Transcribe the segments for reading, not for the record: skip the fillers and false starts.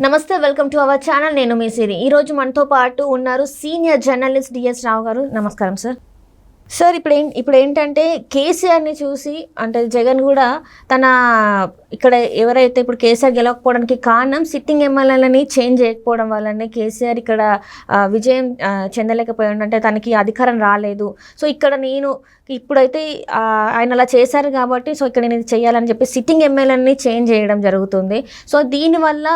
నమస్తే, welcome to our channel. నేను మీ సిరి. ఈరోజు మనతో పాటు ఉన్నారు సీనియర్ జర్నలిస్ట్ డిఎస్ రావు గారు. నమస్కారం సార్. సార్ ఇప్పుడు ఏంటంటే కేసీఆర్ని చూసి అంటే జగన్ కూడా తన ఇక్కడ ఎవరైతే ఇప్పుడు కేసీఆర్ గెలవకపోవడానికి కారణం సిట్టింగ్ ఎమ్మెల్యేలని చేంజ్ చేయకపోవడం వల్లనే కేసీఆర్ ఇక్కడ విజయం చెందలేకపోయాడు, అంటే తనకి అధికారం రాలేదు. సో ఇక్కడ నేను ఇప్పుడైతే ఆయన అలా చేశారు కాబట్టి సో ఇక్కడ నేను చేయాలని చెప్పి సిట్టింగ్ ఎమ్మెల్యేలని చేంజ్ చేయడం జరుగుతుంది. సో దీనివల్ల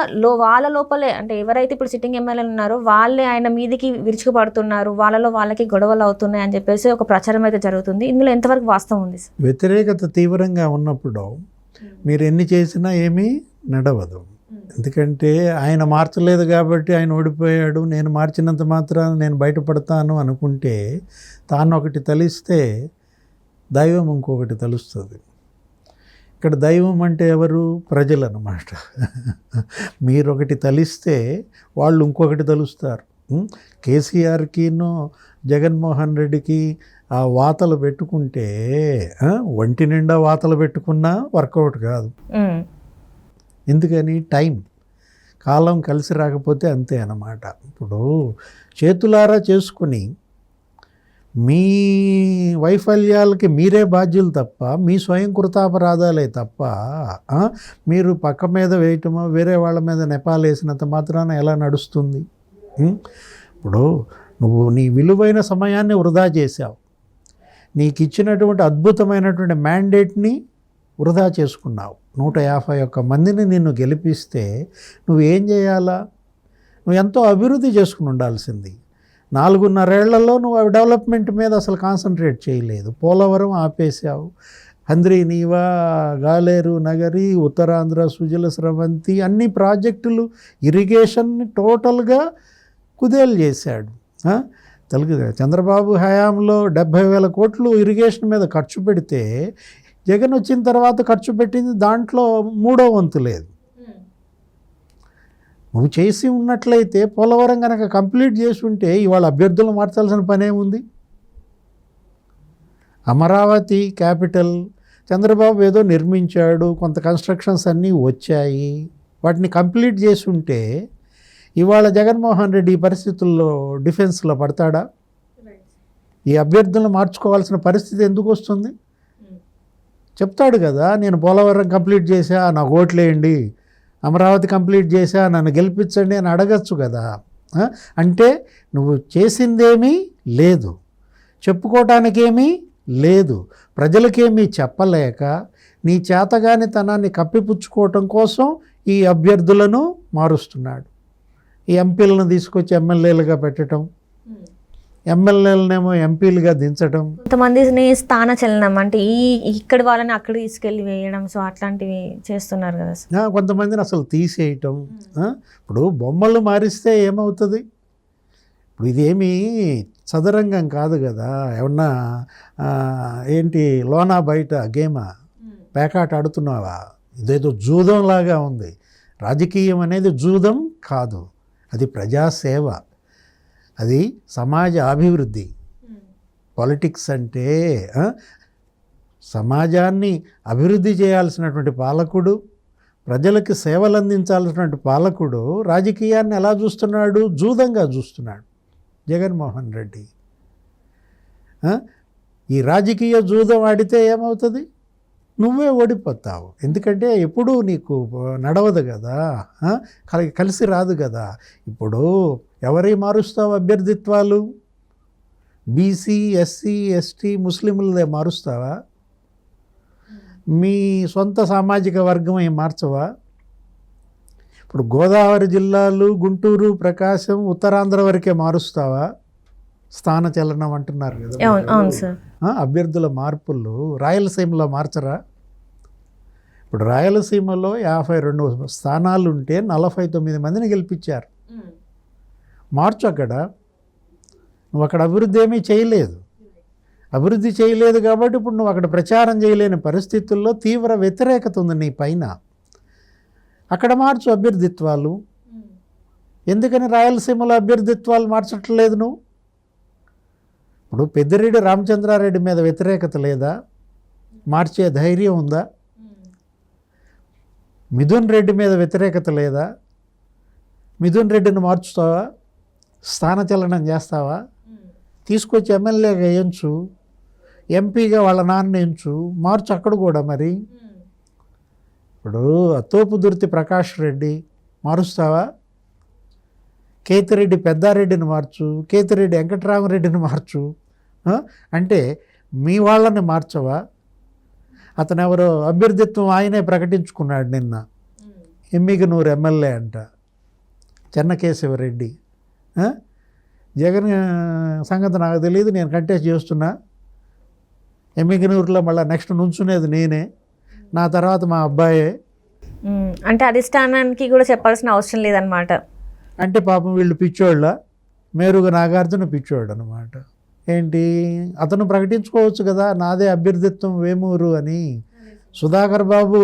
వాళ్ళ లోపలే అంటే ఎవరైతే ఇప్పుడు సిట్టింగ్ ఎమ్మెల్యేలు ఉన్నారో వాళ్ళే ఆయన మీదికి విరుచుకుపడుతున్నారు, వాళ్ళకి గొడవలు అవుతున్నాయి అని చెప్పేసి ఒక ప్రచారం అయితే జరుగుతుంది. ఇందులో ఎంతవరకు వాస్తవం ఉంది? వ్యతిరేకత తీవ్రంగా ఉన్నప్పుడు మీరు ఎన్ని చేసినా ఏమీ నడవదు. ఎందుకంటే ఆయన మార్చలేదు కాబట్టి ఆయన ఓడిపోయాడు, నేను మార్చినంత మాత్రాన నేను బయటపడతాను అనుకుంటే తాను ఒకటి తలిస్తే దైవం ఇంకొకటి తలుస్తుంది. ఇక్కడ దైవం అంటే ఎవరు? ప్రజలు అన్నమాట. మీరు ఒకటి తలిస్తే వాళ్ళు ఇంకొకటి తలుస్తారు. కేసీఆర్కిను జగన్మోహన్ రెడ్డికి ఆ వాతలు పెట్టుకుంటే ఒంటి నిండా వాతలు పెట్టుకున్నా వర్కౌట్ కాదు. ఎందుకని? టైం కాలం కలిసి రాకపోతే అంతే అన్నమాట. ఇప్పుడు చేతులారా చేసుకుని మీ వైఫల్యాలకి మీరే బాధ్యులు తప్ప, మీ స్వయం కృతాపరాధాలే తప్ప మీరు పక్క మీద వేయటమో వేరే వాళ్ళ మీద నెపాలేసినంత మాత్రాన ఎలా నడుస్తుంది? ఇప్పుడు నువ్వు నీ విలువైన సమయాన్ని వృధా చేశావు, నీకు ఇచ్చినటువంటి అద్భుతమైనటువంటి మ్యాండేట్ని వృధా చేసుకున్నావు. 151 మందిని నిన్ను గెలిపిస్తే నువ్వేం చేయాలా? నువ్వు ఎంతో అభివృద్ధి చేసుకుని ఉండాల్సింది. 4.5 ఏళ్లలో నువ్వు ఆ డెవలప్మెంట్ మీద అసలు కాన్సన్ట్రేట్ చేయలేదు. పోలవరం ఆపేశావు, హంద్రీ నీవా, గాలేరు నగరి, ఉత్తరాంధ్ర సుజల స్రవంతి అన్ని ప్రాజెక్టులు ఇరిగేషన్ని టోటల్గా కుదేలు చేశాడు. చంద్రబాబు హయాంలో 70,000 కోట్లు ఇరిగేషన్ మీద ఖర్చు పెడితే జగన్ వచ్చిన తర్వాత ఖర్చు పెట్టింది దాంట్లో 3వ వంతు లేదు. నువ్వు చేసి ఉన్నట్లయితే పోలవరం కనుక కంప్లీట్ చేసి ఉంటే ఇవాళ అభ్యర్థులు మార్చాల్సిన పనేముంది? అమరావతి క్యాపిటల్ చంద్రబాబు ఏదో నిర్మించాడు, కొంత కన్స్ట్రక్షన్స్ అన్నీ వచ్చాయి, వాటిని కంప్లీట్ చేసి ఉంటే ఇవాళ జగన్మోహన్ రెడ్డి ఈ పరిస్థితుల్లో డిఫెన్స్లో పడతాడా? ఈ అభ్యర్థులను మార్చుకోవాల్సిన పరిస్థితి ఎందుకు వస్తుంది? చెప్తాడు కదా, నేను పోలవరం కంప్లీట్ చేశా, నాకు ఓట్లేయండి, అమరావతి కంప్లీట్ చేశా, నన్ను గెలిపించండి అని అడగచ్చు కదా. అంటే నువ్వు చేసిందేమీ లేదు, చెప్పుకోవటానికేమీ లేదు, ప్రజలకేమీ చెప్పలేక నీ చేతగానితనాన్ని కప్పిపుచ్చుకోవటం కోసం ఈ అభ్యర్థులను మారుస్తున్నాడు. ఈ ఎంపీలను తీసుకొచ్చి ఎమ్మెల్యేలుగా పెట్టడం, ఎమ్మెల్యేలనేమో ఎంపీలుగా దించడం, కొంతమందిని స్థానచలనం అంటే ఇక్కడ వాళ్ళని అక్కడ తీసుకెళ్ళి వేయడం, సో అట్లాంటివి చేస్తున్నారు కదా సార్. కొంతమందిని అసలు తీసేయటం. ఇప్పుడు బొమ్మలు మారిస్తే ఏమవుతుంది? ఇప్పుడు ఇదేమీ చదరంగం కాదు కదా, ఏమన్నా ఏంటి లోనా బయట గేమా, పేకాట ఆడుతున్నావా? ఇదేదో జూదంలాగా ఉంది. రాజకీయం అనేది జూదం కాదు, అది ప్రజాసేవ, అది సమాజ అభివృద్ధి. పాలిటిక్స్ అంటే సమాజాన్ని అభివృద్ధి చేయాల్సినటువంటి పాలకుడు, ప్రజలకు సేవలు అందించాల్సినటువంటి పాలకుడు రాజకీయాన్ని ఎలా చూస్తున్నాడు? జూదంగా చూస్తున్నాడు జగన్మోహన్ రెడ్డి. ఈ రాజకీయ జూదం ఆడితే ఏమవుతుంది? నువ్వే ఓడిపోతావు. ఎందుకంటే ఎప్పుడూ నీకు నడవదు కదా, కలిసి రాదు కదా. ఇప్పుడు ఎవరి మారుస్తావు అభ్యర్థిత్వాలు? బీసీ, ఎస్సీ, ఎస్టీ, ముస్లింలదే మారుస్తావా? మీ సొంత సామాజిక వర్గం ఏం మార్చవా? ఇప్పుడు గోదావరి జిల్లాలు, గుంటూరు, ప్రకాశం, ఉత్తరాంధ్ర వరకే మారుస్తావా? స్థానచలనం అంటున్నారు కదా అభ్యర్థుల మార్పులు. రాయలసీమలో మార్చరా? ఇప్పుడు రాయలసీమలో 52 స్థానాలు ఉంటే 49 మందిని గెలిపించారు. మార్చు అక్కడ. నువ్వు అక్కడ అభివృద్ధి ఏమీ చేయలేదు. అభివృద్ధి చేయలేదు కాబట్టి ఇప్పుడు నువ్వు అక్కడ ప్రచారం చేయలేని పరిస్థితుల్లో తీవ్ర వ్యతిరేకత ఉంది నీ పైన. అక్కడ మార్చు అభ్యర్థిత్వాలు. ఎందుకని రాయలసీమలో అభ్యర్థిత్వాలు మార్చట్లేదు నువ్వు? ఇప్పుడు పెద్దిరెడ్డి రామచంద్రారెడ్డి మీద వ్యతిరేకత లేదా? మార్చే ధైర్యం ఉందా? మిథున్ రెడ్డి మీద వ్యతిరేకత లేదా? మిథున్ రెడ్డిని మార్చుతావా, స్థానచలనం చేస్తావా, తీసుకొచ్చి ఎమ్మెల్యేగా ఎంచు, ఎంపీగా వాళ్ళ నాన్న ఎంచు, మార్చు అక్కడ కూడా. మరి ఇప్పుడు తోపుదుర్తి ప్రకాష్ రెడ్డి మారుస్తావా, కేతిరెడ్డి పెద్దారెడ్డిని మార్చు, కేతిరెడ్డి వెంకటరామరెడ్డిని మార్చు. అంటే మీ వాళ్ళని మార్చవా? అతను ఎవరో అభ్యర్థిత్వం ఆయనే ప్రకటించుకున్నాడు నిన్న, ఎమ్మిగనూరు ఎమ్మెల్యే అంట, చెన్నకేశవరెడ్డి. జగన్ సంగతి నాకు తెలియదు, నేను కంటెస్ట్ చేస్తున్నా, ఎమ్మిగనూరులో మళ్ళీ నెక్స్ట్ నుంచునేది నేనే, నా తర్వాత మా అబ్బాయే. అంటే అధిష్టానానికి కూడా చెప్పాల్సిన అవసరం లేదనమాట. అంటే పాపం వీళ్ళు పిచ్చోళ్ళ, మేరుగా నాగార్జున పిచ్చోడు అనమాట. ఏంటి, అతను ప్రకటించుకోవచ్చు కదా నాదే అభ్యర్థిత్వం వేమూరు అని. సుధాకర్ బాబు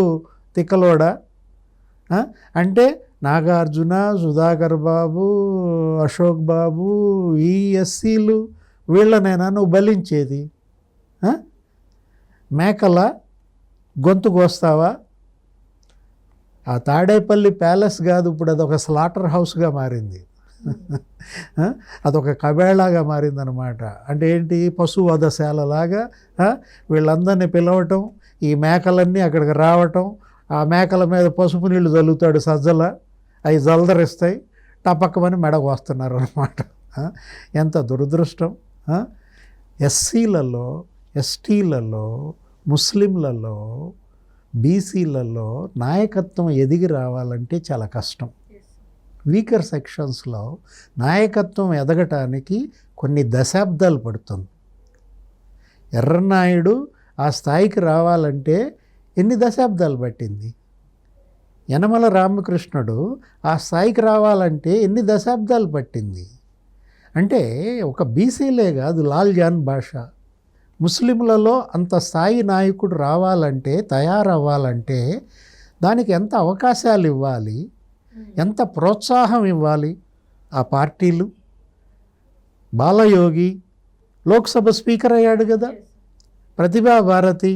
తిక్కలోడా? అంటే నాగార్జున, సుధాకర్ బాబు, అశోక్ బాబు, ఈ ఎస్సీలు వీళ్ళనైనా నువ్వు బలించేది? మేకల గొంతు కోస్తావా? ఆ తాడేపల్లి ప్యాలెస్ కాదు, ఇప్పుడు అదొక స్లాటర్ హౌస్గా మారింది, అదొక కబేళాగా మారిందనమాట. అంటే ఏంటి, పశువధశాలలాగా వీళ్ళందరినీ పిలవటం, ఈ మేకలన్నీ అక్కడికి రావటం, ఆ మేకల మీద పసుపు నీళ్లు చల్లుతాడు సజ్జల, అవి జలదరిస్తాయి, టపక్కమని మెడకు వస్తున్నారు అనమాట. ఎంత దురదృష్టం. ఎస్సీలలో, ఎస్టీలలో, ముస్లింలలో, బీసీలలో నాయకత్వం ఎదిగి రావాలంటే చాలా కష్టం. వీకర్ సెక్షన్స్లో నాయకత్వం ఎదగటానికి కొన్ని దశాబ్దాలు పడుతుంది. ఎర్రనాయుడు ఆ స్థాయికి రావాలంటే ఎన్ని దశాబ్దాలు పట్టింది? యనమల రామకృష్ణుడు ఆ స్థాయికి రావాలంటే ఎన్ని దశాబ్దాలు పట్టింది? అంటే ఒక బీసీలే కాదు, లాల్ జాన్ బాషా, ముస్లింలలో అంత స్థాయి నాయకుడు రావాలంటే, తయారవ్వాలంటే దానికి ఎంత అవకాశాలు ఇవ్వాలి, ఎంత ప్రోత్సాహం ఇవ్వాలి ఆ పార్టీలు. బాలయోగి లోక్సభ స్పీకర్ అయ్యాడు కదా, ప్రతిభా భారతి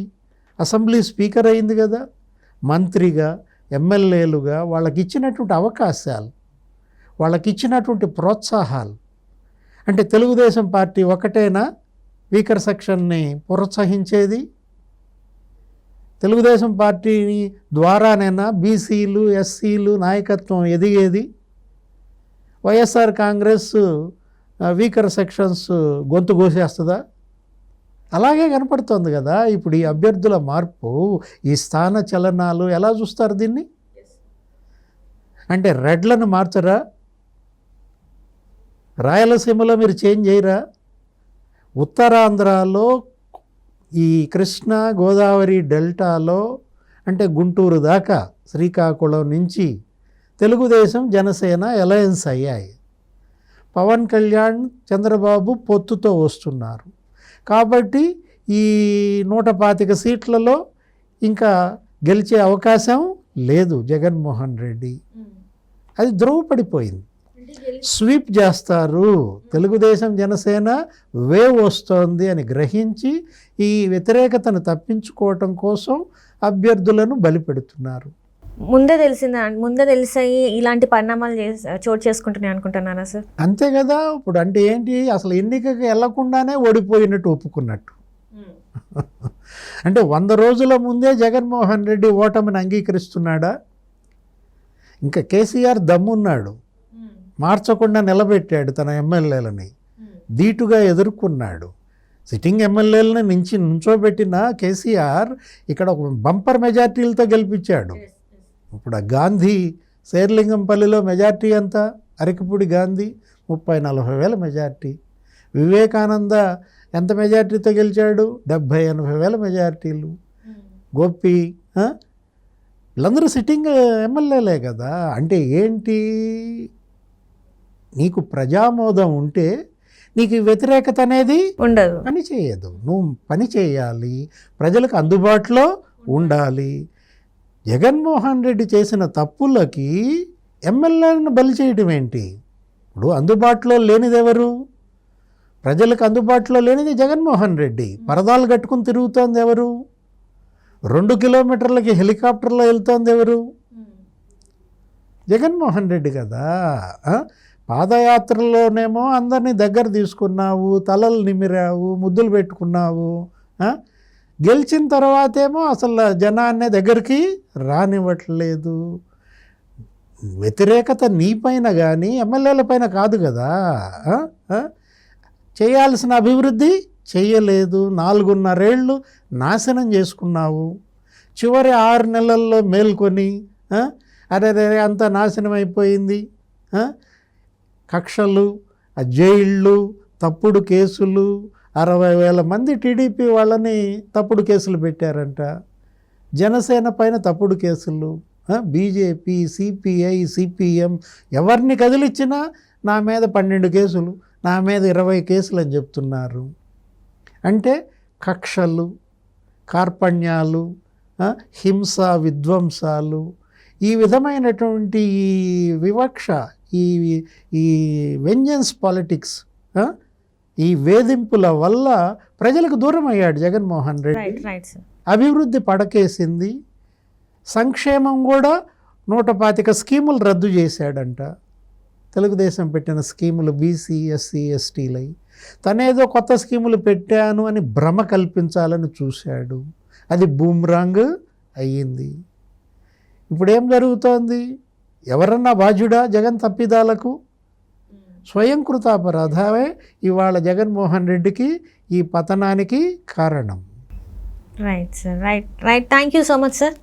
అసెంబ్లీ స్పీకర్ అయింది కదా, మంత్రిగా, ఎమ్మెల్యేలుగా వాళ్ళకి ఇచ్చినటువంటి అవకాశాలు, వాళ్ళకి ఇచ్చినటువంటి ప్రోత్సాహాలు. అంటే తెలుగుదేశం పార్టీ ఒకటేనా వీకర్ సెక్షన్ని ప్రోత్సహించేది? తెలుగుదేశం పార్టీ ద్వారానైనా బీసీలు, ఎస్సీలు నాయకత్వం ఎదిగేది? వైఎస్ఆర్ కాంగ్రెస్ వీకర్ సెక్షన్స్ గొంతు కోసేస్తుందా? అలాగే కనపడుతుంది కదా ఇప్పుడు ఈ అభ్యర్థుల మార్పు, ఈ స్థాన చలనాలు. ఎలా చూస్తారు దీన్ని? అంటే రెడ్లను మార్చరా? రాయలసీమలో మీరు చేంజ్ చేయరా? ఉత్తరాంధ్రలో ఈ కృష్ణా గోదావరి డెల్టాలో, అంటే గుంటూరు దాకా, శ్రీకాకుళం నుంచి తెలుగుదేశం జనసేన అలయన్స్ అయ్యాయి. పవన్ కళ్యాణ్, చంద్రబాబు పొత్తుతో వస్తున్నారు కాబట్టి ఈ 125 సీట్లలో ఇంకా గెలిచే అవకాశం లేదు జగన్మోహన్ రెడ్డి. అది ధ్రువపడిపోయింది. స్వీప్ చేస్తారు, తెలుగుదేశం జనసేన వేవ్ వస్తోంది అని గ్రహించి ఈ వ్యతిరేకతను తప్పించుకోవటం కోసం అభ్యర్థులను బలిపెడుతున్నారు. ముందే తెలిసాయి ఇలాంటి పరిణామాలు చోటు చేసుకుంటున్నాయి అనుకుంటున్నారా సార్? అంతే కదా. ఇప్పుడు అంటే ఏంటి, అసలు ఎన్నికకి వెళ్లకుండానే ఓడిపోయినట్టు ఒప్పుకున్నట్టు. అంటే 100 రోజుల ముందే జగన్మోహన్ రెడ్డి ఓటమిని అంగీకరిస్తున్నాడా? ఇంకా కేసీఆర్ దమ్మున్నాడు, మార్చకుండా నిలబెట్టాడు తన ఎమ్మెల్యేలని, ధీటుగా ఎదుర్కొన్నాడు. సిట్టింగ్ ఎమ్మెల్యేలని నుంచోబెట్టిన కేసీఆర్ ఇక్కడ ఒక బంపర్ మెజార్టీలతో గెలిపించాడు. ఇప్పుడు ఆ గాంధీ శేర్లింగంపల్లిలో మెజార్టీ ఎంత? అరకిపూడి గాంధీ 30-40 వేల మెజార్టీ. వివేకానంద ఎంత మెజార్టీతో గెలిచాడు? 70-80 వేల మెజార్టీలు. గోపి వీళ్ళందరూ సిట్టింగ్ ఎమ్మెల్యేలే కదా. అంటే ఏంటి, నీకు ప్రజామోదం ఉంటే నీకు వ్యతిరేకత అనేది ఉండదు, పని చేయదు. నువ్వు పని చేయాలి, ప్రజలకు అందుబాటులో ఉండాలి. జగన్మోహన్ రెడ్డి చేసిన తప్పులకి ఎమ్మెల్యేలను బలి చేయడం ఏంటి? ఇప్పుడు అందుబాటులో లేనిదెవరు? ప్రజలకు అందుబాటులో లేనిది జగన్మోహన్ రెడ్డి. పరదాలు కట్టుకుని తిరుగుతోంది ఎవరు? 2 కిలోమీటర్లకి హెలికాప్టర్లో వెళ్తోంది ఎవరు? జగన్మోహన్ రెడ్డి కదా. పాదయాత్రలోనేమో అందరినీ దగ్గర తీసుకున్నావు, తలలు నిమిరావు, ముద్దులు పెట్టుకున్నావు. గెలిచిన తర్వాతేమో అసలు జనాన్నే దగ్గరికి రానివ్వట్లేదు. వ్యతిరేకత నీపైన కానీ ఎమ్మెల్యేల పైన కాదు కదా. చేయాల్సిన అభివృద్ధి చెయ్యలేదు. 4.5 ఏళ్ళు నాశనం చేసుకున్నావు. చివరి 6 నెలల్లో మేల్కొని అరే అంతా నాశనం అయిపోయింది. కక్షలు, జైళ్ళు, తప్పుడు కేసులు, 60,000 మంది టీడీపీ వాళ్ళని తప్పుడు కేసులు పెట్టారంట. జనసేన పైన తప్పుడు కేసులు, బీజేపీ, సిపిఐ, సిపిఎం ఎవరిని కదిలిచ్చినా నా మీద 12 కేసులు, నా మీద 20 కేసులు అని చెప్తున్నారు. అంటే కక్షలు, కార్పణ్యాలు, హింస, విధ్వంసాలు, ఈ విధమైనటువంటి వివక్ష, ఈ వెంజన్స్ పాలిటిక్స్, ఈ వేధింపుల వల్ల ప్రజలకు దూరం అయ్యాడు జగన్మోహన్ రెడ్డి. అభివృద్ధి పడకేసింది. సంక్షేమం కూడా 125 స్కీములు రద్దు చేశాడంట. తెలుగుదేశం పెట్టిన స్కీములు బీసీ, ఎస్సీ, ఎస్టీలై. తనేదో కొత్త స్కీములు పెట్టాను అని భ్రమ కల్పించాలని చూశాడు. అది బూమ్రాంగ్ అయ్యింది. ఇప్పుడు ఏం జరుగుతోంది? ఎవరన్నా బాధ్యుడా జగన్ తప్పిదాలకు? స్వయం కృతాపరాధమే ఇవాళ జగన్మోహన్ రెడ్డికి ఈ పతనానికి కారణం. Right sir, right. Thank you so much sir.